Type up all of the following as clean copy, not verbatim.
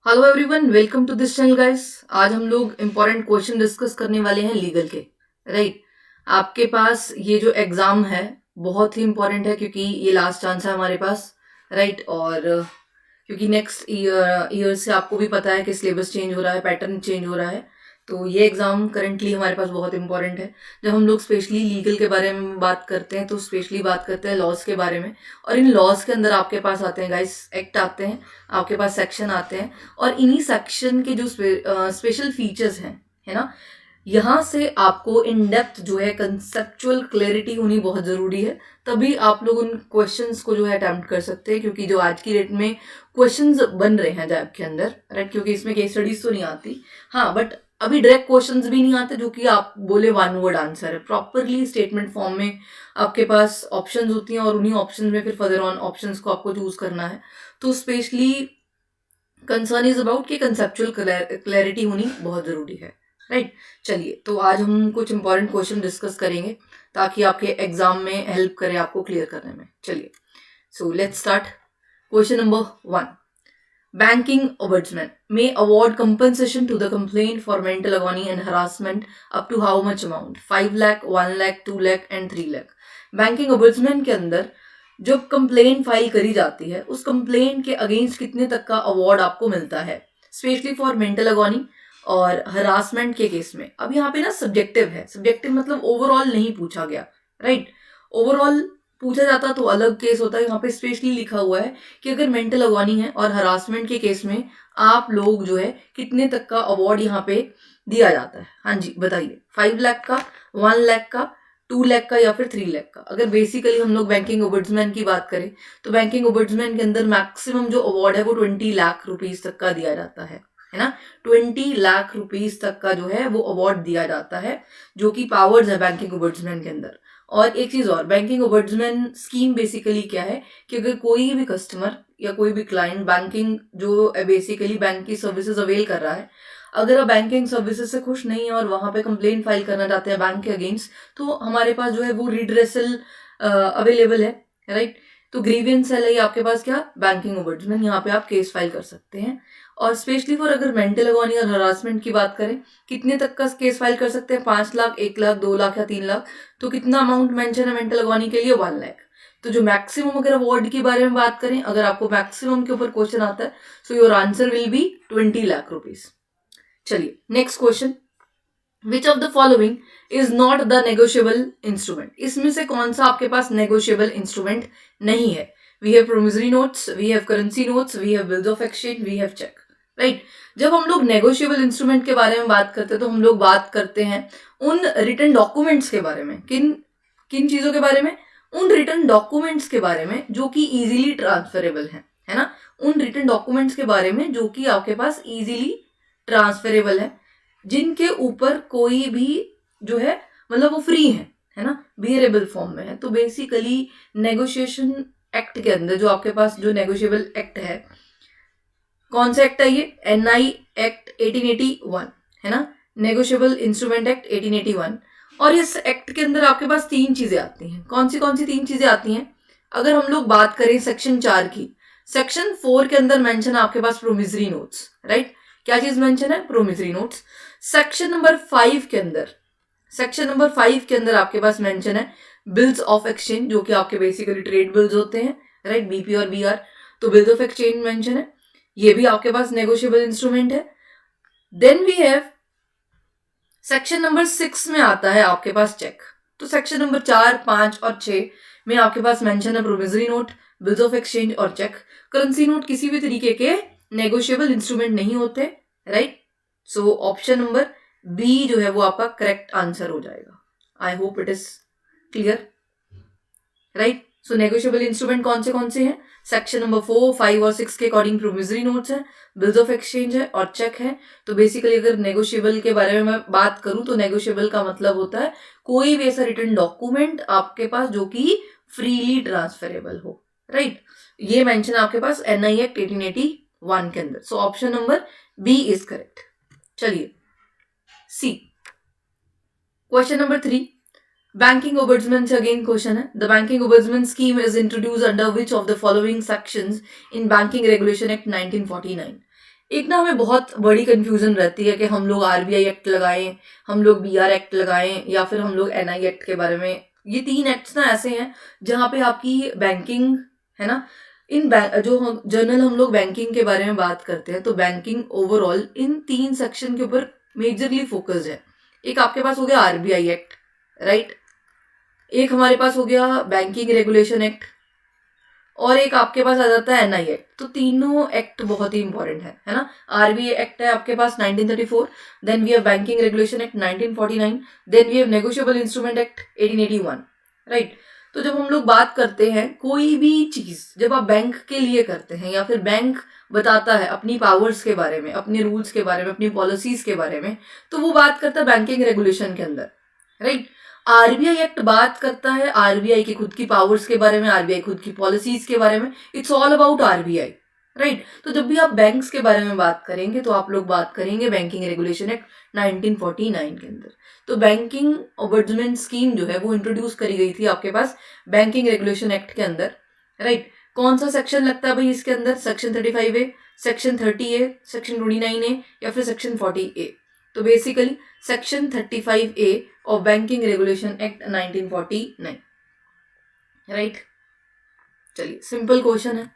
Hello everyone, welcome to this channel guys. आज हम लोग इम्पोर्टेंट क्वेश्चन डिस्कस करने वाले हैं लीगल के। राइट, आपके पास ये जो एग्जाम है बहुत ही इम्पोर्टेंट है क्योंकि ये लास्ट चांस है हमारे पास। राइट, और क्योंकि नेक्स्ट ईयर से आपको भी पता है कि सिलेबस चेंज हो रहा है, पैटर्न चेंज हो रहा है। तो ये एग्जाम करेंटली हमारे पास बहुत इंपॉर्टेंट है। जब हम लोग स्पेशली लीगल के बारे में बात करते हैं तो स्पेशली बात करते हैं लॉज के बारे में। और इन लॉज के अंदर आपके पास आते हैं गाइस एक्ट आते हैं, आपके पास सेक्शन आते हैं, और इन्हीं सेक्शन के जो स्पेशल फीचर्स हैं, है ना, यहाँ से आपको इन डेप्थ जो है कंसेप्चुअल क्लैरिटी होनी बहुत ज़रूरी है। तभी आप लोग उन क्वेश्चंस को जो है अटेम्प्ट कर सकते हैं, क्योंकि जो आज की डेट में क्वेश्चंस बन रहे हैं जैब के अंदर, राइट, क्योंकि इसमें केस स्टडीज तो नहीं आती, हाँ, बट अभी डायरेक्ट क्वेश्चंस भी नहीं आते जो कि आप बोले वन वर्ड आंसर है। प्रॉपरली स्टेटमेंट फॉर्म में आपके पास ऑप्शंस होती हैं और उन्हीं ऑप्शंस में फिर फर्दर ऑन ऑप्शंस को आपको चूज करना है। तो स्पेशली कंसर्न इज अबाउट कि कंसेप्चुअल क्लैरिटी होनी बहुत जरूरी है। राइट, चलिए तो आज हम कुछ इंपॉर्टेंट क्वेश्चन डिस्कस करेंगे ताकि आपके एग्जाम में हेल्प करे आपको क्लियर करने में। चलिए, so let's start. Question number 1, Banking ombudsman may award compensation to the complainant for mental agony and harassment up to how much amount? 5 lakh, 1 lakh, 2 lakh and 3 lakh. Banking ombudsman के अंदर जब complaint file करी जाती है उस complaint के against कितने तक का अवार्ड आपको मिलता है, स्पेशली फॉर मेंटल अगोनी और हरासमेंट के केस में। अब यहाँ पे ना सब्जेक्टिव है, सब्जेक्टिव मतलब ओवरऑल नहीं पूछा गया। राइट, ओवरऑल पूछा जाता तो अलग केस होता है। यहाँ पे स्पेशली लिखा हुआ है कि अगर मेंटल अगवानी है और हरासमेंट के केस में आप लोग जो है कितने तक का अवार्ड यहाँ पे दिया जाता है। हाँ जी, बताइए, 5 लाख का, 1 लाख का, 2 लाख का या फिर 3 लाख का। अगर बेसिकली हम लोग बैंकिंग ओम्बुड्समैन की बात करें तो बैंकिंग ओम्बुड्समैन के अंदर मैक्सिमम जो अवार्ड है वो 20 लाख रुपीज तक का दिया जाता है ना। 20 लाख रुपीज तक का जो है वो अवार्ड दिया जाता है, जो कि पावर्स है बैंकिंग ओम्बुड्समैन के अंदर। और एक चीज और, बैंकिंग ओम्बुड्समैन स्कीम बेसिकली क्या है कि अगर कोई भी कस्टमर या कोई भी क्लाइंट बैंकिंग जो बेसिकली बैंक की सर्विसेज अवेल कर रहा है, अगर आप बैंकिंग सर्विसेज से खुश नहीं है और वहां पे कंप्लेंट फाइल करना चाहते हैं बैंक के अगेंस्ट, तो हमारे पास जो है वो रिड्रेसल अवेलेबल है। राइट, तो ग्रीवियंस सेल है आपके पास, क्या, बैंकिंग ओम्बुड्समैन, यहाँ पे आप केस फाइल कर सकते हैं। और स्पेशली फॉर अगर मेंटल अगोनी और हरासमेंट की बात करें, कितने तक का केस फाइल कर सकते हैं, 5 लाख, 1 लाख, 2 लाख या 3 लाख। तो कितना अमाउंट मेंशन है मेंटल अगोनी के लिए, 1 लाख। तो जो मैक्सिमम अगर अवार्ड के बारे में बात करें, अगर आपको मैक्सिमम के ऊपर क्वेश्चन आता है, so your answer will be 20 lakh rupees. चलिए next question, which of the following is not the negotiable instrument? इसमें से कौन सा आपके पास नेगोशिएबल इंस्ट्रूमेंट नहीं है? We have promissory notes, we have currency notes, we have bills of exchange, we have cheque. Right, जब हम लोग नेगोशिएबल इंस्ट्रूमेंट के बारे में बात करते हैं तो हम लोग बात करते हैं उन रिटन डॉक्यूमेंट्स के बारे में। किन किन चीजों के बारे में? उन रिटन डॉक्यूमेंट्स के बारे में जो कि इजीली ट्रांसफरेबल है ना। उन रिटन डॉक्यूमेंट्स के बारे में जो कि आपके पास इजीली ट्रांसफरेबल है, जिनके ऊपर कोई भी जो है मतलब वो फ्री है ना, बियरेबल फॉर्म में है। तो बेसिकली नेगोशिएशन एक्ट के अंदर जो आपके पास जो नेगोशिएबल एक्ट है, कौन सा एक्ट है ये? एनआई एक्ट 1881 है ना, नेगोशिएबल इंस्ट्रूमेंट एक्ट 1881। और इस एक्ट के अंदर आपके पास 3 चीजें आती हैं। कौन सी 3 चीजें आती हैं? अगर हम लोग बात करें सेक्शन 4 की, सेक्शन 4 के अंदर मेंशन है आपके पास प्रोमिसरी नोट्स। राइट, क्या चीज मेंशन है? Promissory notes. सेक्शन नंबर 5 के अंदर, सेक्शन नंबर 5 के अंदर आपके पास मेंशन है बिल्स ऑफ एक्सचेंज, जो कि आपके बेसिकली ट्रेड बिल्स होते हैं। राइट, बीपी और बीआर। तो बिल्स ऑफ एक्सचेंज मेंशन है, ये भी आपके पास नेगोशिएबल इंस्ट्रूमेंट है। Then we have section number 6 में आता है आपके पास चेक। तो सेक्शन नंबर 4, 5 और 6 में आपके पास मेंशन है promissory note, bills of exchange और चेक। करेंसी नोट किसी भी तरीके के नेगोशिएबल इंस्ट्रूमेंट नहीं होते। Right, so option number B जो है वो आपका करेक्ट आंसर हो जाएगा। I hope it is clear. Right, so negotiable instrument कौन से हैं? सेक्शन नंबर 4, 5 और 6 के अकॉर्डिंग प्रोमिसरी नोट्स है, बिल्स ऑफ एक्सचेंज है और चेक है। तो बेसिकली अगर नेगोशिएबल के बारे में मैं बात करूं तो नेगोशिएबल का मतलब होता है कोई भी ऐसा रिटन डॉक्यूमेंट आपके पास जो कि फ्रीली ट्रांसफरेबल हो। राइट, ये मेंशन आपके पास एनआई एक्ट 1881 के अंदर। So option number B is correct. चलिए see, question number 3, banking ombudsman से अगेन क्वेश्चन है। The banking ombudsman scheme is introduce under which of the following sections in banking regulation act 1949? एक ना हमें बहुत बड़ी कंफ्यूजन रहती है कि हम लोग आरबीआई एक्ट लगाएं, हम लोग बीआर एक्ट लगाएं, या फिर हम लोग एनआई एक्ट के बारे में। ये 3 एक्ट्स ना ऐसे हैं जहाँ पे आपकी बैंकिंग है ना, जो जर्नल हम लोग बैंकिंग के बारे में बात करते हैं, तो बैंकिंग ओवरऑल इन 3 सेक्शन के ऊपर मेजरली फोकस्ड है। एक आपके पास हो गया आरबीआई एक्ट, राइट, एक हमारे पास हो गया बैंकिंग रेगुलेशन एक्ट, और एक आपके पास आ जाता है एनआई एक्ट। तो तीनों एक्ट बहुत ही इंपॉर्टेंट है ना। आरबीआई एक्ट है आपके पास 1934, then we have banking regulation act 1949, then we have negotiable instrument act 1881, right. तो जब हम लोग बात करते हैं कोई भी चीज, जब आप बैंक के लिए करते हैं या फिर बैंक बताता है अपनी पावर्स के बारे में, अपने रूल्स के बारे में, अपनी पॉलिसीज के बारे में, तो वो बात करता है बैंकिंग रेगुलेशन के अंदर, राइट। आरबीआई एक्ट बात करता है आरबीआई की खुद की पावर्स के बारे में, आरबीआई खुद की पॉलिसीज के बारे में। It's all about RBI, right. तो जब भी आप बैंक्स के बारे में बात करेंगे तो आप लोग बात करेंगे बैंकिंग रेगुलेशन एक्ट 1949 के अंदर। तो बैंकिंग ओम्बुड्समैन स्कीम जो है वो इंट्रोड्यूस करी गई थी आपके पास बैंकिंग रेगुलेशन एक्ट के अंदर, राइट। कौन सा सेक्शन लगता है भाई इसके अंदर? Section 35A, section 30A, section 29A या फिर सेक्शन 40A? तो basically section 35A of banking regulation act 1949, right. चलिए सिंपल क्वेश्चन है।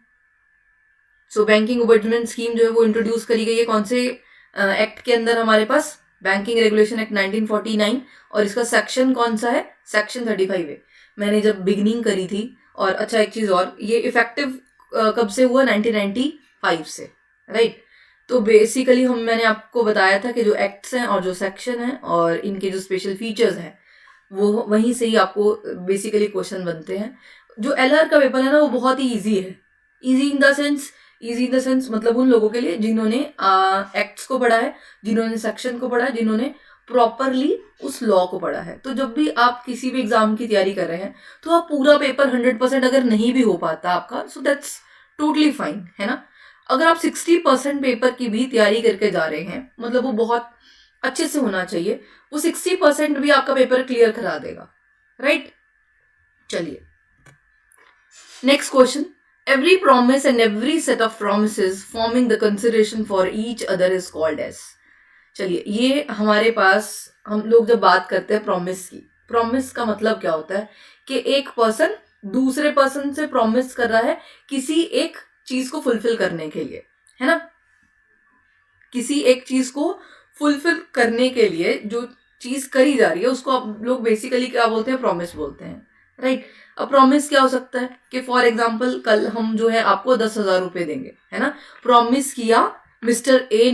सो बैंकिंग ओम्बुड्समैन स्कीम जो है वो इंट्रोड्यूस करी गई है कौन से एक्ट के अंदर? हमारे पास बैंकिंग रेगुलेशन एक्ट 1949, और इसका सेक्शन कौन सा है? Section 35A। मैंने जब बिगिनिंग करी थी, और अच्छा एक चीज और, ये इफेक्टिव कब से हुआ? 1995 से, राइट। तो बेसिकली मैंने आपको बताया था कि जो एक्ट्स हैं और जो सेक्शन है और इनके जो स्पेशल फीचर्स हैं वो वहीं से ही आपको बेसिकली क्वेश्चन बनते हैं। जो एलआर का पेपर है ना वो बहुत ही इजी है। इजी इन द सेंस मतलब उन लोगों के लिए जिन्होंने एक्ट्स को पढ़ा है, जिन्होंने सेक्शन को पढ़ा है, जिन्होंने प्रॉपरली उस लॉ को पढ़ा है। तो जब भी आप किसी भी एग्जाम की तैयारी कर रहे हैं तो आप पूरा पेपर 100% अगर नहीं भी हो पाता आपका, सो दैट्स टोटली फाइन, है ना। अगर आप 60% पेपर की भी तैयारी करके जा रहे हैं, मतलब वो बहुत अच्छे से होना चाहिए, वो 60% भी आपका पेपर क्लियर करा देगा, राइट। चलिए next question. Every promise and every set of promises forming the consideration for each other is called as. चलिए ये हमारे पास, हम लोग जब बात करते हैं प्रॉमिस की, प्रॉमिस का मतलब क्या होता है कि एक पर्सन दूसरे पर्सन से प्रॉमिस कर रहा है किसी एक चीज को फुलफिल करने के लिए, है ना। किसी एक चीज को फुलफिल करने के लिए जो चीज करी जा रही है उसको आप लोग बेसिकली क्या बोलते हैं? प्रॉमिस बोलते हैं, राइट। अब प्रॉमिस क्या हो सकता है कि फॉर एग्जाम्पल कल हम जो है आपको 10,000 रुपए देंगे, है ना। प्रॉमिस किया मिस्टर ए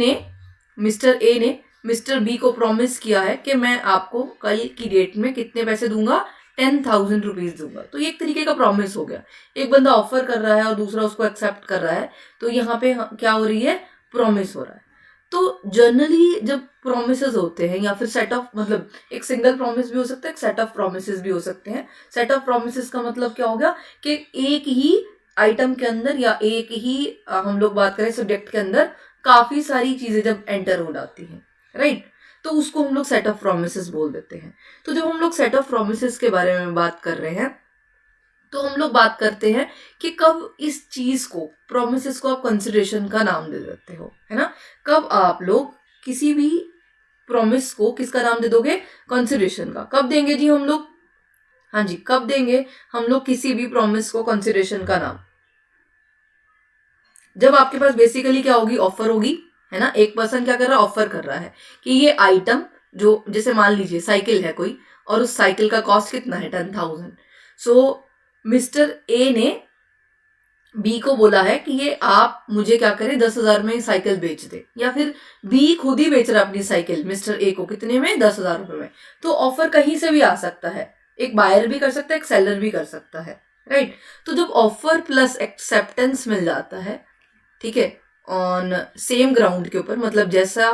ने मिस्टर बी को प्रॉमिस किया है कि मैं आपको कल की डेट में कितने पैसे दूंगा? 10,000 रुपीज दूंगा। तो ये एक तरीके का प्रॉमिस हो गया। एक बंदा ऑफर कर रहा है और दूसरा उसको एक्सेप्ट कर रहा है, तो यहाँ पे क्या हो रही है? प्रॉमिस हो रहा है। तो जनरली जब प्रोमिसेस होते हैं या फिर सेट ऑफ, मतलब एक सिंगल प्रॉमिस भी हो सकता है, एक सेट ऑफ प्रोमिसेस भी हो सकते हैं। सेट ऑफ प्रोमिसेस का मतलब क्या होगा कि एक ही आइटम के अंदर या एक ही हम लोग बात करें सब्जेक्ट के अंदर काफी सारी चीजें जब एंटर हो जाती हैं, राइट, तो उसको हम लोग सेट ऑफ प्रोमिसेस बोल देते हैं। तो जब हम लोग सेट ऑफ प्रोमिसेस के बारे में बात कर रहे हैं तो हम लोग बात करते हैं कि कब इस चीज को, प्रोमिसेस को आप कंसिडरेशन का नाम दे देते हो, है ना। कब आप लोग किसी भी प्रॉमिस को किसका नाम दे दोगे? कंसिडरेशन का। कब देंगे जी हम लोग? हाँ जी, कब देंगे हम लोग किसी भी प्रॉमिस को कंसिडरेशन का नाम? जब आपके पास बेसिकली क्या होगी? ऑफर होगी, है ना। एक पर्सन क्या कर रहा है? ऑफर कर रहा है कि ये आइटम, जो जैसे मान लीजिए साइकिल है कोई, और उस साइकिल का कॉस्ट कितना है? 10,000। सो मिस्टर ए ने बी को बोला है कि ये आप मुझे क्या करें? 10,000 में साइकिल बेच दे, या फिर बी खुद ही बेच रहा है अपनी साइकिल मिस्टर ए को, कितने में? 10,000 रुपए में। तो ऑफर कहीं से भी आ सकता है, एक बायर भी कर सकता है, एक सेलर भी कर सकता है, राइट। तो जब ऑफर प्लस एक्सेप्टेंस मिल जाता है, ठीक है, ऑन सेम ग्राउंड के ऊपर, मतलब जैसा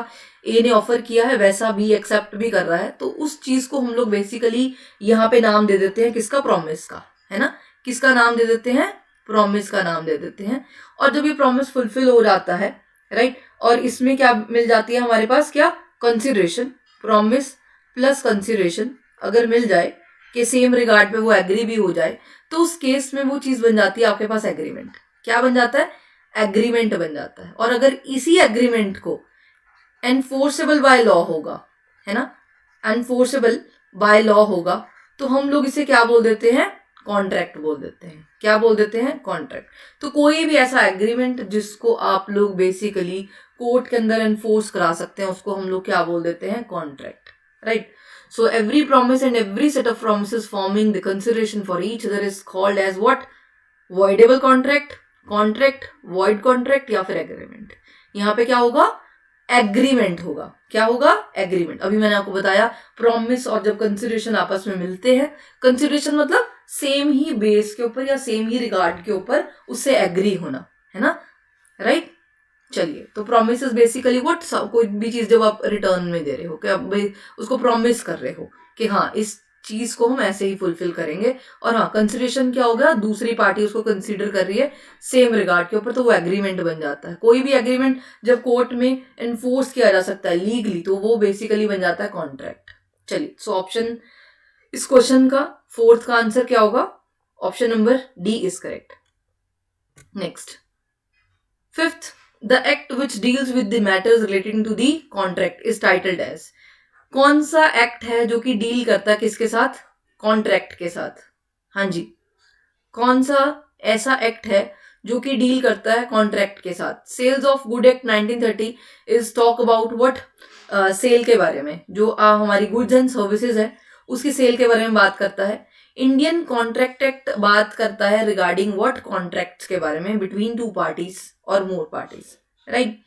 ए ने ऑफर किया है वैसा बी एक्सेप्ट भी कर रहा है, तो उस चीज को हम लोग बेसिकली यहाँ पे नाम दे देते हैं किसका? प्रॉमिस का, है ना। किसका नाम दे देते हैं? प्रॉमिस का नाम दे देते हैं। और जब ये प्रॉमिस फुलफिल हो जाता है, राइट, और इसमें क्या मिल जाती है हमारे पास? क्या? कंसिडरेशन। प्रॉमिस प्लस कंसिडरेशन अगर मिल जाए कि सेम रिगार्ड पे वो एग्री भी हो जाए, तो उस केस में वो चीज बन जाती है आपके पास एग्रीमेंट। क्या बन जाता है? एग्रीमेंट बन जाता है। और अगर इसी एग्रीमेंट को एनफोर्सेबल बाय लॉ होगा, है ना, एनफोर्सेबल बाय लॉ होगा, तो हम लोग इसे क्या बोल देते हैं, कॉन्ट्रैक्ट बोल देते हैं। क्या बोल देते हैं, कॉन्ट्रैक्ट। तो कोई भी ऐसा एग्रीमेंट जिसको आप लोग बेसिकली कोर्ट के अंदर एनफोर्स करा सकते हैं, उसको हम लोग क्या बोल देते हैं, contract, right. So every promise and every set of promises forming the consideration for each other is called as what? Voidable contract, contract, void contract या फिर agreement। यहाँ पे क्या होगा, एग्रीमेंट होगा। क्या होगा, एग्रीमेंट। अभी मैंने आपको बताया प्रॉमिस और जब कंसिडरेशन आपस में मिलते हैं, कंसिडरेशन मतलब सेम ही बेस के ऊपर या सेम ही रिगार्ड के ऊपर उससे एग्री होना, है ना, राइट। चलिए, तो प्रॉमिस इज बेसिकली व्हाट, कोई भी चीज जब आप रिटर्न में दे रहे हो, कि आप उसको प्रॉमिस कर रहे हो कि हाँ इस चीज को हम ऐसे ही फुलफिल करेंगे। और हाँ, कंसिडरेशन क्या होगा, दूसरी पार्टी उसको कंसीडर कर रही है सेम रिगार्ड के ऊपर, तो वो एग्रीमेंट बन जाता है। कोई भी एग्रीमेंट जब कोर्ट में एनफोर्स किया जा सकता है लीगली, तो वो बेसिकली बन जाता है कॉन्ट्रैक्ट। चलिए, सो ऑप्शन, इस क्वेश्चन का फोर्थ का आंसर क्या होगा, option number D is correct. Next, fifth, The act which deals with the matters relating to the contract is titled as। कौन सा एक्ट है जो कि डील करता है किसके साथ, कॉन्ट्रैक्ट के साथ। हाँ जी, कौन सा ऐसा एक्ट है जो कि डील करता है कॉन्ट्रैक्ट के साथ। Sales of good act 1930 is talk about what, sale के बारे में, जो हमारी गुड्स एंड सर्विसेज है उसकी सेल के बारे में बात करता है। इंडियन कॉन्ट्रैक्ट एक्ट बात करता है रिगार्डिंग व्हाट, कॉन्ट्रैक्ट्स के बारे में बिटवीन टू पार्टीज और मोर पार्टीज, राइट।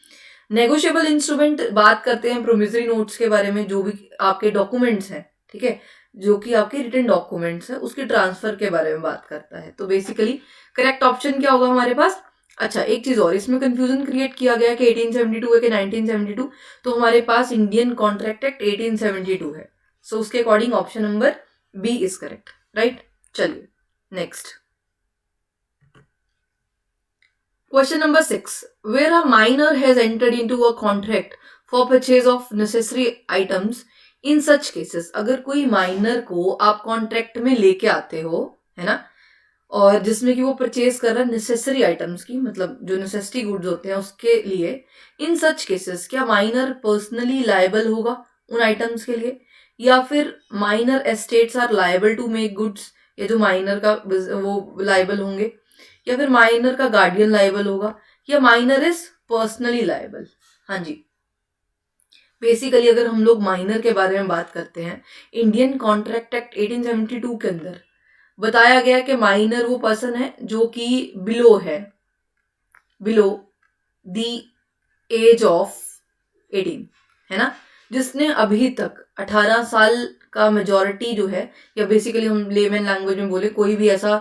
नेगोशिएबल इंस्ट्रूमेंट बात करते हैं प्रोमिसरी नोट्स के बारे में, जो भी आपके डॉक्यूमेंट्स हैं, ठीक है, जो कि आपके रिटन डॉक्यूमेंट्स है उसके ट्रांसफर के बारे में बात करता है। तो बेसिकली करेक्ट ऑप्शन क्या होगा हमारे पास। अच्छा, एक चीज और, इसमें कंफ्यूजन क्रिएट किया गया कि 1872 है कि 1972, तो हमारे पास इंडियन कॉन्ट्रैक्ट एक्ट 1872 है। सो उसके according option number B is correct, right. चलिए next, question number 6, where a minor has entered into a contract for purchase of necessary items in such cases। अगर कोई माइनर को आप contract में लेके आते हो, है ना, और जिसमें कि वो परचेज कर रहा है नेसेसरी आइटम्स की, मतलब जो नेसेसिटी गुड्स होते हैं उसके लिए, इन सच केसेस क्या माइनर पर्सनली लायबल होगा उन आइटम्स के लिए, या फिर minor estates are liable to make goods, या जो माइनर का वो लायबल होंगे, या फिर माइनर का गार्डियन लायबल होगा, या माइनर इज पर्सनली लायबल। हाँ जी, बेसिकली अगर हम लोग माइनर के बारे में बात करते हैं, इंडियन कॉन्ट्रैक्ट एक्ट 1872 के अंदर बताया गया कि माइनर वो पर्सन है जो कि बिलो है, बिलो द एज ऑफ 18, है ना, जिसने अभी तक 18 साल का मेजॉरिटी जो है, या बेसिकली हम लेमन लैंग्वेज में बोले कोई भी ऐसा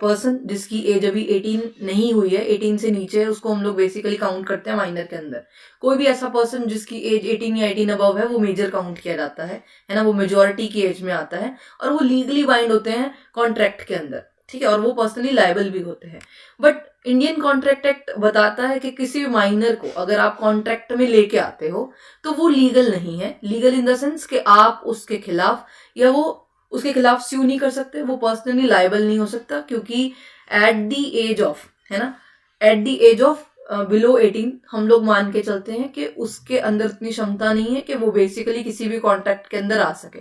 पर्सन जिसकी एज अभी 18 नहीं हुई है, 18 से नीचे है, उसको हम लोग बेसिकली काउंट करते हैं माइनर के अंदर। कोई भी ऐसा पर्सन जिसकी एज 18 या 18 अबव है, वो मेजर काउंट किया जाता है ना, वो मेजॉरिटी की एज में आता है, और वो लीगली बाइंड होते हैं कॉन्ट्रैक्ट के अंदर, ठीक है, और वो पर्सनली लायबल भी होते हैं। बट इंडियन कॉन्ट्रैक्ट एक्ट बताता है कि किसी भी माइनर को अगर आप कॉन्ट्रैक्ट में लेके आते हो तो वो लीगल नहीं है। लीगल इन द सेंस कि आप उसके खिलाफ, या वो उसके खिलाफ स्यू नहीं कर सकते, वो पर्सनली लायबल नहीं हो सकता, क्योंकि एट द एज ऑफ, है ना, at the age of below 18 हम लोग मान के चलते हैं कि उसके अंदर इतनी क्षमता नहीं है कि वो बेसिकली किसी भी कॉन्ट्रैक्ट के अंदर आ सके,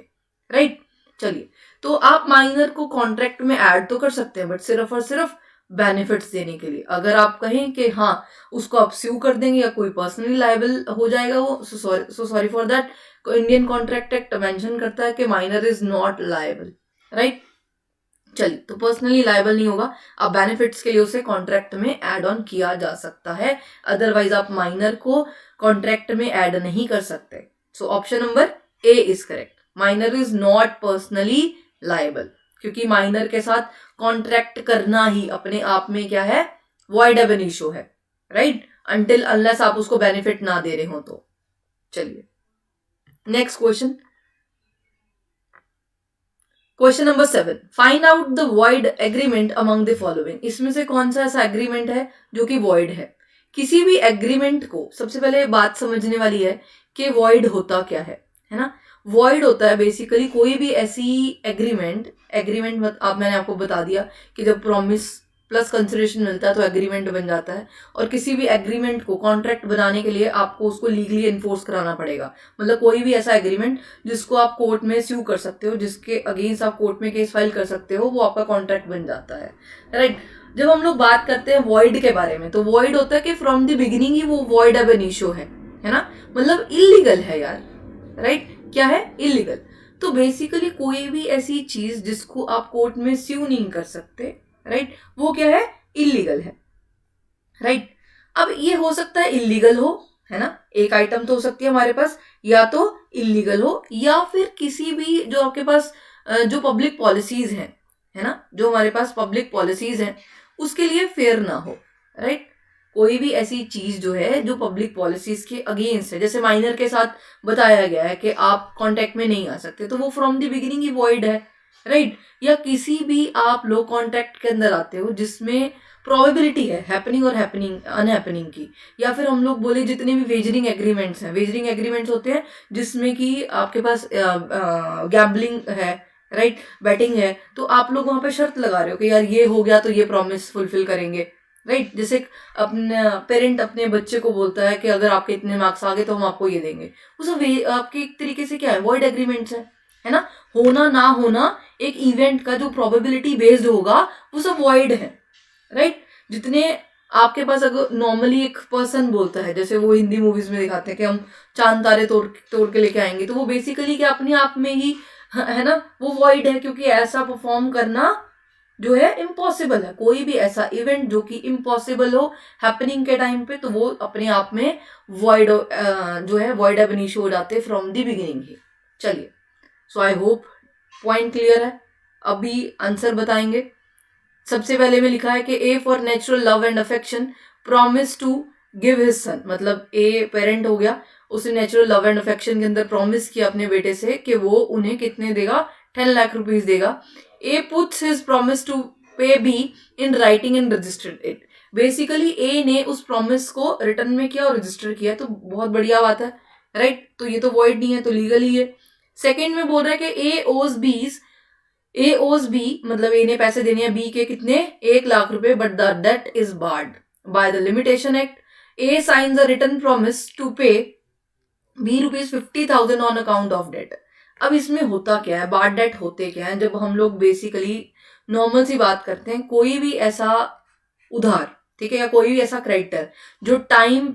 राइट। चलिए, तो आप माइनर को कॉन्ट्रैक्ट में ऐड तो कर सकते हैं, बट सिर्फ और सिर्फ बेनिफिट्स देने के लिए। अगर आप कहें कि हाँ उसको आप स्यू कर देंगे या कोई पर्सनली लायबल हो जाएगा वो, so sorry for that, Indian contract act mention करता है कि minor is not liable, right. चलिए, तो पर्सनली लायबल नहीं होगा, आप बेनिफिट्स के लिए उसे कॉन्ट्रैक्ट में ऐड ऑन किया जा सकता है, अदरवाइज आप माइनर को कॉन्ट्रैक्ट में ऐड नहीं कर सकते। सो option number A is correct, minor is not personally liable, क्योंकि माइनर के साथ कॉन्ट्रैक्ट करना ही अपने आप में क्या है, वॉइड एब इनिशियो है, राइट, अंटिल अनलेस आप उसको बेनिफिट ना दे रहे हो तो। चलिए next question, question number 7, find out the void agreement among the following. इसमें से कौन सा ऐसा एग्रीमेंट है जो कि वॉइड है। किसी भी एग्रीमेंट को सबसे पहले बात समझने वाली है कि वॉइड होता क्या है ना। वॉइड होता है बेसिकली कोई भी ऐसी एग्रीमेंट, मैंने आपको बता दिया कि जब प्रॉमिस प्लस कंसिडरेशन मिलता है तो एग्रीमेंट बन जाता है। और किसी भी एग्रीमेंट को कॉन्ट्रैक्ट बनाने के लिए आपको उसको लीगली एनफोर्स कराना पड़ेगा। मतलब कोई भी ऐसा एग्रीमेंट जिसको आप कोर्ट में स्यू कर सकते हो, जिसके अगेंस्ट आप कोर्ट में केस फाइल कर सकते हो, वो आपका कॉन्ट्रैक्ट बन जाता है, राइट। जब हम लोग बात करते हैं वॉइड के बारे में, तो वॉइड होता है कि फ्रॉम द बिगिनिंग ही वो वॉइड अब एन इशू है ना, मतलब इलीगल है यार, राइट। क्या है? इलीगल। तो बेसिकली कोई भी ऐसी चीज जिसको आप कोर्ट में स्यू नहीं कर सकते, राइट, वो क्या है? इलीगल है, राइट। अब ये हो सकता है इलीगल हो, है ना, एक आइटम तो हो सकती है हमारे पास, या तो इलीगल हो या फिर किसी भी जो आपके पास जो पब्लिक पॉलिसीज हैं, है ना, जो हमारे पास पब्लिक पॉलिसीज हैं उसके लिए फेयर ना हो, राइट। कोई भी ऐसी चीज जो है जो पब्लिक पॉलिसीज के अगेंस्ट है, जैसे माइनर के साथ बताया गया है कि आप कांटेक्ट में नहीं आ सकते, तो वो from the beginning he void है, राइट। या किसी भी आप लोग कॉन्ट्रैक्ट के अंदर आते हो जिसमें प्रोबेबिलिटी है हैपनिंग और हैपनिंग अनहैपनिंग की, या फिर हम लोग बोले जितने भी वेजरिंग एग्रीमेंट्स हैं, वेजरिंग एग्रीमेंट्स होते हैं जिसमें कि आपके पास गैम्बलिंग है, राइट, बैटिंग है, तो आप लोग वहां पे शर्त लगा रहे हो कि यार ये हो गया तो ये प्रॉमिस फुलफिल करेंगे, राइट। जैसे अपने पेरेंट अपने बच्चे को बोलता है कि अगर आपके इतने मार्क्स आ गए तो हम आपको ये देंगे, वो सब आपके एक तरीके से क्या है? वॉइड एग्रीमेंट्स है ना। होना ना होना एक इवेंट का जो प्रोबेबिलिटी बेस्ड होगा वो सब वॉइड है, राइट। जितने आपके पास अगर नॉर्मली एक पर्सन बोलता है, जैसे वो हिंदी मूवीज में दिखाते हैं कि हम चांद तारे तोड़ तोड़ के लेके आएंगे, तो वो बेसिकली क्या अपने आप में ही है ना, वो वॉइड है, क्योंकि ऐसा परफॉर्म करना जो है इम्पॉसिबल है। कोई भी ऐसा इवेंट जो कि इम्पॉसिबल हो हैपनिंग के टाइम पे, तो वो अपने आप में वॉइड जो है वॉइड एब इनिशियो हो जाते हैं फ्रॉम द बिगिनिंग ही। चलिए, सो आई होप पॉइंट क्लियर है। अभी आंसर बताएंगे। सबसे पहले में लिखा है कि a for natural love and affection promise to give his son, मतलब ए पेरेंट हो गया, उसने नेचुरल लव एंड अफेक्शन के अंदर प्रॉमिस किया अपने बेटे से कि वो उन्हें कितने देगा? 10 लाख रुपीज देगा। A puts his promise to pay B in writing and registered it. Basically A ने उस प्रॉमिस को रिटर्न में किया और रजिस्टर किया, तो बहुत बढ़िया बात है, राइट। तो ये तो वॉइड नहीं है, तो लीगल ही है। सेकेंड में बोल रहा है कि ए ओज बी, मतलब ए ने पैसे देने हैं बी के कितने? 1 लाख रुपए, but the debt is barred by the limitation act. A signs a written promise to pay B ₹50,000 on account of debt. अब इसमें होता क्या है? बार्ड डेट होते क्या है? जब हम लोग बेसिकली नॉर्मल सी बात करते हैं, कोई भी ऐसा उधार, ठीक है, या कोई भी ऐसा क्रेडिटर जो टाइम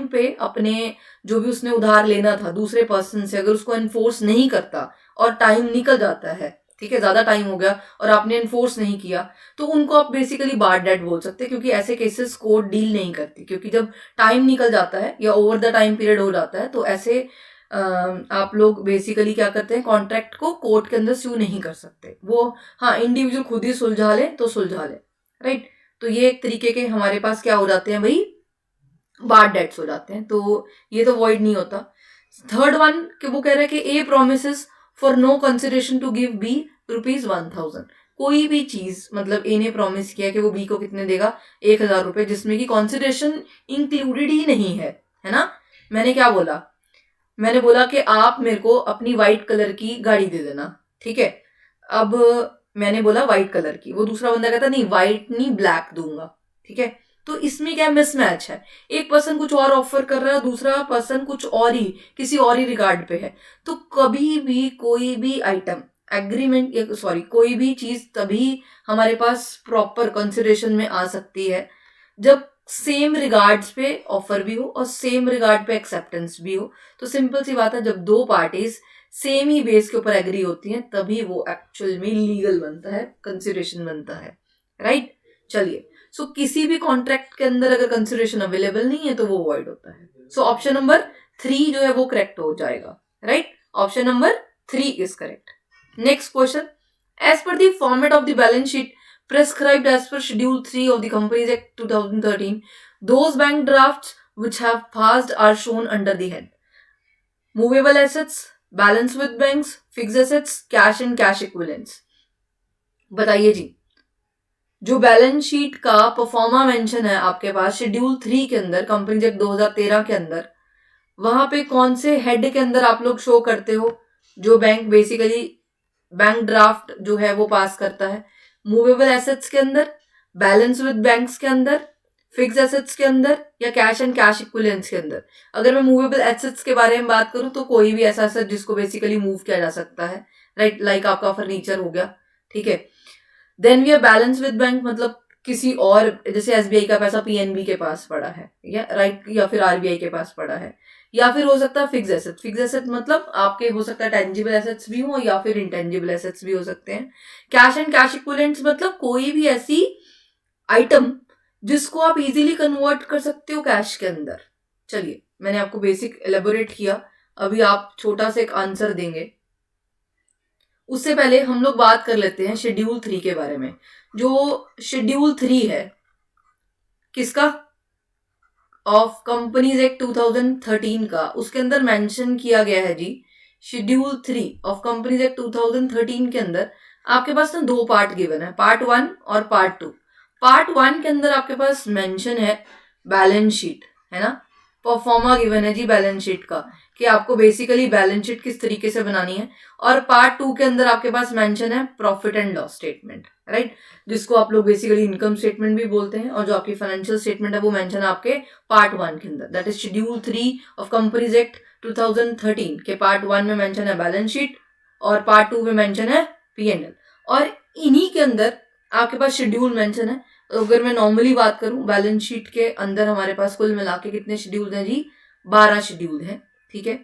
पे अपने जो भी उसने उधार लेना था दूसरे पर्सन से, अगर उसको एनफोर्स नहीं करता और टाइम निकल जाता है, ठीक है, ज्यादा टाइम हो गया और आपने एनफोर्स नहीं किया, तो उनको आप बेसिकली बार्ड डेट बोल सकते हैं, क्योंकि ऐसे केसेस कोर्ट डील नहीं करती, क्योंकि जब टाइम निकल जाता है या ओवर द टाइम पीरियड हो जाता है, तो ऐसे आप लोग बेसिकली क्या करते हैं? कॉन्ट्रैक्ट को कोर्ट के अंदर स्यू नहीं कर सकते। वो हाँ, इंडिविजुअल खुद ही सुलझा ले तो सुलझा ले, राइट। तो ये एक तरीके के हमारे पास क्या हो जाते हैं भाई? बार्ड डेट्स हो जाते हैं, तो ये तो वॉइड नहीं होता। थर्ड वन कि वो कह रहा है कि A promises for no consideration to give B ₹1,000। कोई भी चीज, मतलब ए ने प्रॉमिस किया कि वो बी को कितने देगा? 1,000 रुपए, जिसमें कि कंसिडरेशन इंक्लूडेड ही नहीं है ना। मैंने क्या बोला? मैंने बोला कि आप मेरे को अपनी व्हाइट कलर की गाड़ी दे देना, ठीक है। अब मैंने बोला व्हाइट कलर की, वो दूसरा बंदा कहता नहीं व्हाइट नहीं ब्लैक दूंगा, ठीक है। तो इसमें क्या मिसमैच है? एक पर्सन कुछ और ऑफर कर रहा है, दूसरा पर्सन कुछ और ही किसी और ही रिगार्ड पे है। तो कभी भी कोई भी आइटम एग्रीमेंट कोई भी चीज तभी हमारे पास प्रॉपर कंसिडरेशन में आ सकती है जब सेम रिगार्ड्स पे ऑफर भी हो और सेम रिगार्ड पे एक्सेप्टेंस भी हो। तो सिंपल सी बात है, जब दो पार्टीज सेम ही बेस के ऊपर एग्री होती हैं तभी वो एक्चुअल में लीगल बनता है, कंसिडरेशन बनता है, राइट। चलिए, सो किसी भी कॉन्ट्रैक्ट के अंदर अगर कंसिडरेशन अवेलेबल नहीं है तो वो वॉइड होता है। सो ऑप्शन नंबर 3 जो है वो करेक्ट हो जाएगा, right. Option number 3 is correct. Next question, as पर the format of the balance sheet prescribed as per Schedule 3 of the Companies Act 2013, those bank drafts which have passed are shown under the head movable assets, balance with banks, fixed assets, cash and cash equivalents। बताइए जी, जो balance sheet का pro forma mention है आपके पास schedule 3 के अंदर, companies act 2013 के अंदर, वहां पे कौन से हेड के अंदर आप लोग शो करते हो जो बैंक बेसिकली बैंक ड्राफ्ट जो है वो पास करता है? मूवेबल एसेट्स के अंदर, बैलेंस विद बैंक्स के अंदर, फिक्स एसेट्स के अंदर, या कैश एंड कैश इक्विवेलेंट्स के अंदर। अगर मैं मूवेबल एसेट्स के बारे में बात करूं तो कोई भी ऐसा एसेट जिसको बेसिकली मूव किया जा सकता है, राइट, लाइक आपका फर्नीचर हो गया, ठीक है। Then we have balance with bank, मतलब किसी और, जैसे एसबीआई का पैसा पीएनबी के पास पड़ा है, या राइट, या फिर आरबीआई के पास पड़ा है, या फिर हो सकता है फिक्स एसेट। फिक्स एसेट मतलब आपके हो सकता है टेंजिबल एसेट्स भी हो या फिर इंटेंजिबल एसेट्स भी हो सकते हैं। कैश एंड कैश इक्विवेलेंट्स मतलब कोई भी ऐसी आइटम जिसको आप इजीली कन्वर्ट कर सकते हो कैश के अंदर। चलिए, मैंने आपको बेसिक एलेबोरेट किया, अभी आप छोटा सा एक आंसर देंगे। उससे पहले हम लोग बात कर लेते हैं शेड्यूल 3 के बारे में। जो शेड्यूल 3 है किसका, ऑफ कंपनीज एक्ट 2013 का, उसके अंदर मेंशन किया गया है जी, शेड्यूल 3 ऑफ कंपनीज एक्ट 2013 के अंदर आपके पास ना 2 पार्ट गिवन है, पार्ट 1 और पार्ट 2। पार्ट 1 के अंदर आपके पास मेंशन है बैलेंस शीट, है ना, परफॉर्मा गिवन है जी बैलेंस शीट का, कि आपको बेसिकली बैलेंस शीट किस तरीके से बनानी है। और पार्ट 2 के अंदर आपके पास मेंशन है profit and loss statement, right, जिसको आप लोग बेसिकली इनकम स्टेटमेंट भी बोलते हैं, और जो आपकी फाइनेंशियल स्टेटमेंट है वो मेंशन है आपके पार्ट 1 के अंदर। That is schedule 3 of companies act 2013 के पार्ट 1 में मेंशन है बैलेंस शीट और पार्ट 2 में मेंशन है पीएनएल, और इन्हीं के अंदर आपके पास शेड्यूल मेंशन है। अगर मैं नॉर्मली बात करूं, बैलेंस शीट के अंदर हमारे पास कुल मिला के कितने शेड्यूल हैं जी, 12 शेड्यूल हैं, ठीक है।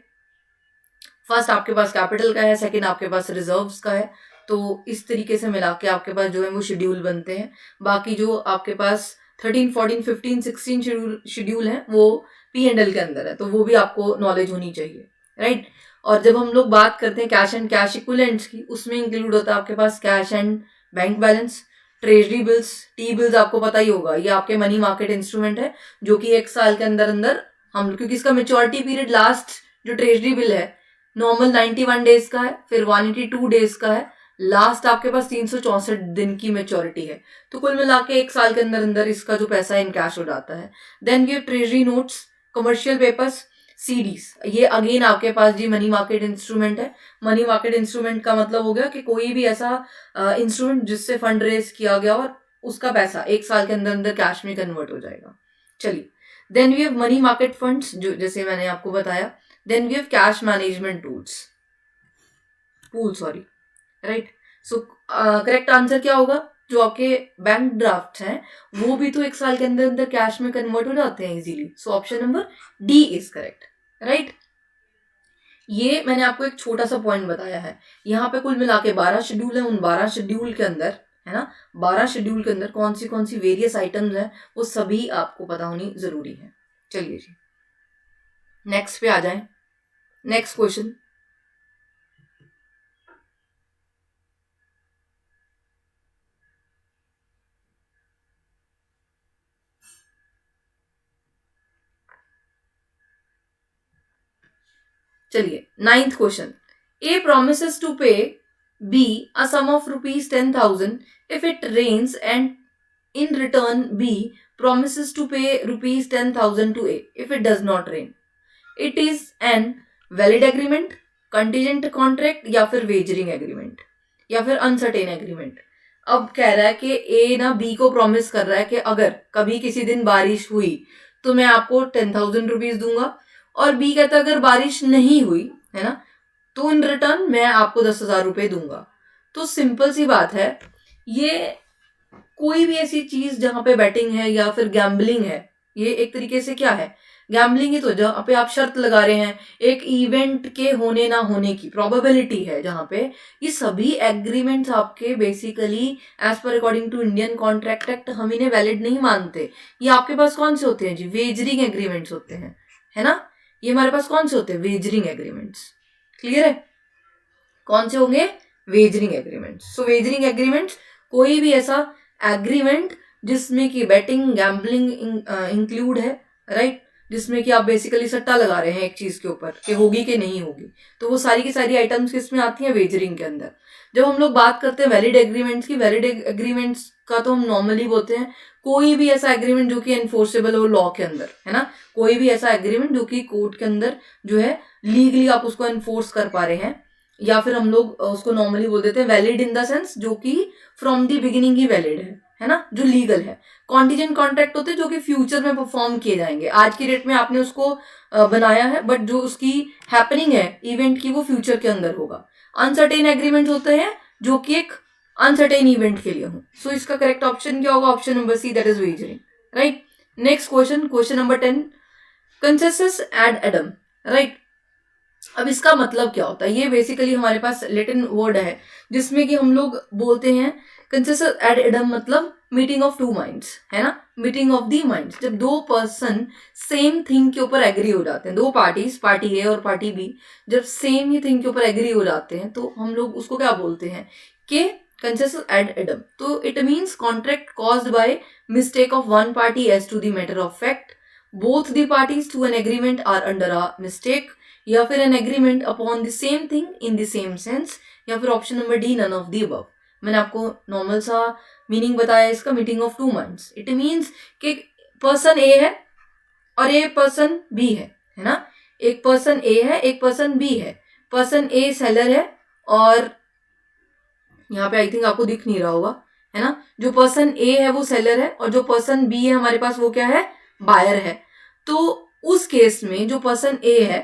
फर्स्ट आपके पास कैपिटल का है, सेकंड आपके पास रिजर्व्स का है, तो इस तरीके से मिला के आपके पास जो है वो शेड्यूल बनते हैं। बाकी जो आपके पास 13, 14, 15, 16 शेड्यूल हैं वो P&L के अंदर है, तो वो भी आपको नॉलेज होनी चाहिए, राइट। और जब हम लोग बात करते हैं कैश एंड कैश इक्विवेलेंट्स की, उसमें इंक्लूड होता है आपके पास cash and bank balance, treasury bills, T bills आपको पता ही होगा, ये आपके मनी मार्केट इंस्ट्रूमेंट है जो कि 1 साल के अंदर अंदर हम, क्योंकि इसका मेच्योरिटी पीरियड लास्ट जो ट्रेजरी बिल है नॉर्मल 91 डेज का है, फिर 182 डेज का है, लास्ट आपके पास 364 दिन की मेच्योरिटी है, तो कुल मिला के 1 साल के अंदर अंदर इसका जो पैसा है इन कैश हो जाता है। Then we have treasury notes, commercial papers, CDs, ये अगेन आपके पास जी मनी मार्केट इंस्ट्रूमेंट है। मनी मार्केट इंस्ट्रूमेंट का मतलब हो गया कि कोई भी ऐसा इंस्ट्रूमेंट जिससे फंड रेज किया गया और उसका पैसा 1 साल के अंदर अंदर कैश में कन्वर्ट हो जाएगा। चलिए, then we have money market funds, जो जैसे मैंने आपको बताया। Then we have cash management pool, right. So correct answer क्या होगा, जो आपके बैंक ड्राफ्ट हैं वो भी तो 1 साल के अंदर अंदर कैश में कन्वर्ट हो जाते हैं easily. So option number D is correct, right. ये मैंने आपको एक छोटा सा पॉइंट बताया है। यहाँ पे कुल मिला के 12 शेड्यूल है, उन 12 शेड्यूल के अंदर, है ना, 12 शेड्यूल के अंदर कौन सी वेरियस आइटम्स हैं वो सभी आपको पता होनी जरूरी है। चलिए जी, नेक्स्ट पे आ जाए। नेक्स्ट क्वेश्चन, चलिए 9th question. A promises to pay B a sum of rupees 10,000 if it rains, and in return B promises to pay rupees 10,000 to A if it does not rain. It is an valid agreement, contingent contract, या फिर wagering agreement, या फिर uncertain agreement। अब कह रहा है कि A ना B को प्रॉमिस कर रहा है कि अगर कभी किसी दिन बारिश हुई तो मैं आपको 10,000 रुपीज दूंगा, और बी कहता है अगर बारिश नहीं हुई, है ना, तो इन रिटर्न मैं आपको 10,000 रुपए दूंगा। तो सिंपल सी बात है, ये कोई भी ऐसी चीज जहां पे बैटिंग है या फिर गैम्बलिंग है, ये एक तरीके से क्या है, गैम्बलिंग ही तो, जहां पे आप शर्त लगा रहे हैं, एक इवेंट के होने ना होने की प्रोबेबिलिटी है, जहां पे ये सभी एग्रीमेंट्स आपके बेसिकली एज पर according to Indian contract act हम इन्हें वैलिड नहीं मानते। ये आपके पास कौन से होते हैं जी, वेजरिंग एग्रीमेंट्स होते हैं, है ना। ये हमारे पास कौन से होते हैं, वेजरिंग एग्रीमेंट्स। क्लियर है, कौन से होंगे, वेजरिंग एग्रीमेंट्स। सो वेजरिंग एग्रीमेंट्स कोई भी ऐसा एग्रीमेंट जिसमें कि बैटिंग गैम्बलिंग इंक्लूड है, राइट, जिसमें कि आप बेसिकली सट्टा लगा रहे हैं एक चीज के ऊपर कि होगी कि नहीं होगी, तो वो सारी की सारी आइटम्स किसमें आती हैं, वेजरिंग के अंदर। जब हम लोग बात करते हैं वैलिड एग्रीमेंट्स की, वैलिड एग्रीमेंट्स का तो हम नॉर्मली बोलते हैं कोई भी ऐसा एग्रीमेंट जो कि एनफोर्सेबल हो लॉ के अंदर, है ना, कोई भी ऐसा एग्रीमेंट जो कि कोर्ट के अंदर जो है लीगली आप उसको एनफोर्स कर पा रहे हैं, या फिर हम लोग उसको नॉर्मली बोल देते हैं वैलिड इन द सेंस जो कि from the beginning he valid है, है ना, जो लीगल है। कॉन्टीजेंट कॉन्ट्रैक्ट होते हैं जो कि फ्यूचर में परफॉर्म किए जाएंगे, आज की डेट में आपने उसको बनाया है बट जो उसकी हैपनिंग है इवेंट की वो फ्यूचर के अंदर होगा। अनसर्टेन एग्रीमेंट होते हैं जो कि एक अनसर्टेन इवेंट के लिए हो। सो इसका करेक्ट ऑप्शन क्या होगा? Option number C, that is wagering, right. Next question, question number 10, consensus ad idem, right. अब इसका मतलब क्या होता है? ये बेसिकली हमारे पास लैटिन वर्ड है जिसमें कि हम लोग बोलते हैं कंसेसस एड एडम, मतलब मीटिंग ऑफ टू माइंड्स, है ना, मीटिंग ऑफ दी माइंड्स। जब दो पर्सन सेम थिंग के ऊपर एग्री हो जाते हैं, दो पार्टीज, पार्टी ए और पार्टी बी, जब सेम ही थिंग के ऊपर एग्री हो जाते हैं तो हम लोग उसको क्या बोलते हैं कि कंसेसस एड एडम। तो it means contract caused by mistake of one party as to the matter of fact, both the parties to an agreement are under a mistake, या फिर an agreement upon the same thing in the same sense, या फिर option number D, none of the above. मैंने आपको normal सा meaning बताया इसका, meeting of two minds. It means कि पर्सन ए है और एक पर्सन बी है ना, एक पर्सन ए है एक पर्सन बी है। पर्सन ए सेलर है और यहाँ पे आई थिंक आपको दिख नहीं रहा होगा, है ना, जो पर्सन ए है वो सेलर है और जो पर्सन बी है हमारे पास वो क्या है? बायर है। तो उस केस में जो पर्सन ए है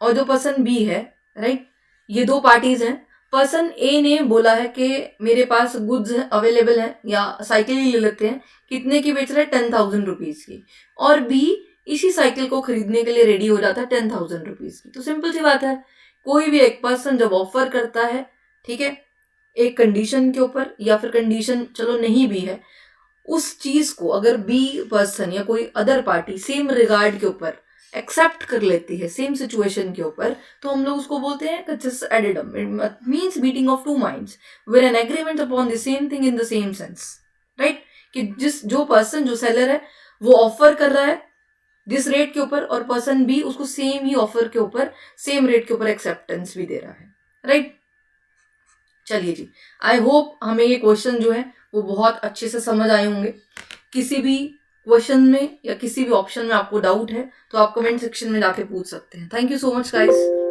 और जो पर्सन बी है, राइट, ये दो पार्टीज हैं। पर्सन ए ने बोला है कि मेरे पास गुड्स अवेलेबल है, या साइकिल ही ले लेते हैं, कितने की बेच रहा है? 10,000 रुपीज की, और बी इसी साइकिल को खरीदने के लिए रेडी हो जाता है 10,000 रुपीज की। तो सिंपल सी बात है, कोई भी एक पर्सन जब ऑफर करता है, ठीक है, एक कंडीशन के ऊपर, या फिर कंडीशन चलो नहीं भी है, उस चीज को अगर बी पर्सन या कोई अदर पार्टी सेम रिगार्ड के ऊपर एक्सेप्ट कर लेती है, सेम सिचुएशन के ऊपर, तो हम लोग उसको बोलते हैं consensus ad idem. It means meeting of two minds where an agreement upon the same thing in the same sense, right. कि जो पर्सन, जो सेलर है, वो ऑफर कर रहा है जिस रेट के ऊपर, और पर्सन बी उसको सेम ही ऑफर के ऊपर, सेम रेट के ऊपर एक्सेप्टेंस भी दे रहा है, राइट। चलिए जी, आई होप हमें ये क्वेश्चन जो है वो बहुत अच्छे से समझ आए होंगे। किसी भी क्वेश्चन में या किसी भी ऑप्शन में आपको डाउट है तो आप कमेंट सेक्शन में जाके पूछ सकते हैं। Thank you so much guys.